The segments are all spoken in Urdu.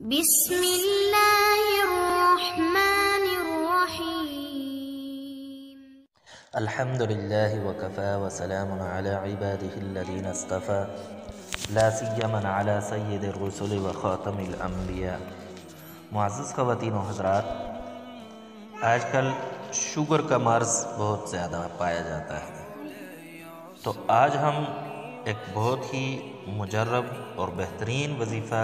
بسم اللہ الرحمن الرحیم الحمد للہ وکفى وسلام علی عباده الذین اصطفى لا سیما علی سید الرسل وخاتم الانبیاء۔ معزز خواتین و حضرات، آج کل شوگر کا مرض بہت زیادہ پایا جاتا ہے، تو آج ہم ایک بہت ہی مجرب اور بہترین وظیفہ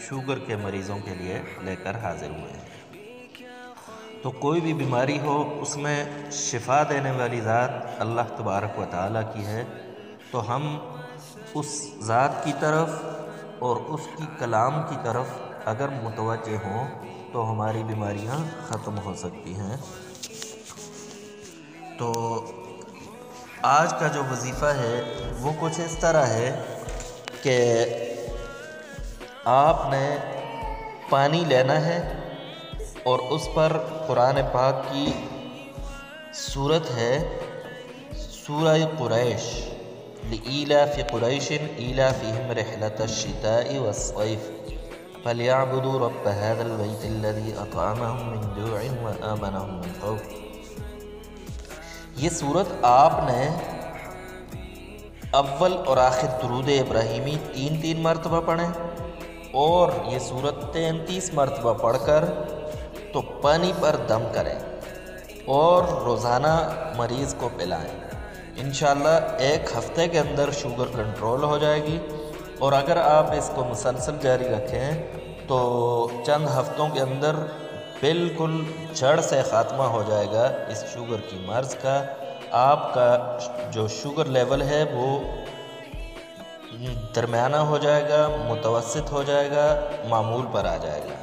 شوگر کے مریضوں کے لیے لے کر حاضر ہوئے ہیں۔ تو کوئی بھی بیماری ہو، اس میں شفا دینے والی ذات اللہ تبارک و تعالیٰ کی ہے، تو ہم اس ذات کی طرف اور اس کی کلام کی طرف اگر متوجہ ہوں تو ہماری بیماریاں ختم ہو سکتی ہیں۔ تو آج کا جو وظیفہ ہے وہ کچھ اس طرح ہے کہ آپ نے پانی لینا ہے اور اس پر قرآن پاک کی سورت ہے سورہ قریش، لإیلاف قریش ایلافہم رحلۃ الشتاء والصیف فلیعبدوا رب هذا البیت الذی اطعمہم من جوع وآمنہم من خوف۔ یہ سورت آپ نے اول اور آخر درود ابراہیمی 3 مرتبہ پڑھیں، اور یہ سورت 33 مرتبہ پڑھ کر تو پانی پر دم کریں اور روزانہ مریض کو پلائیں۔ انشاءاللہ 1 ہفتے کے اندر شوگر کنٹرول ہو جائے گی، اور اگر آپ اس کو مسلسل جاری رکھیں تو چند ہفتوں کے اندر بالکل جڑ سے خاتمہ ہو جائے گا اس شوگر کی مرض کا۔ آپ کا جو شوگر لیول ہے وہ درمیانہ ہو جائے گا، متوسط ہو جائے گا، معمول پر آ جائے گا۔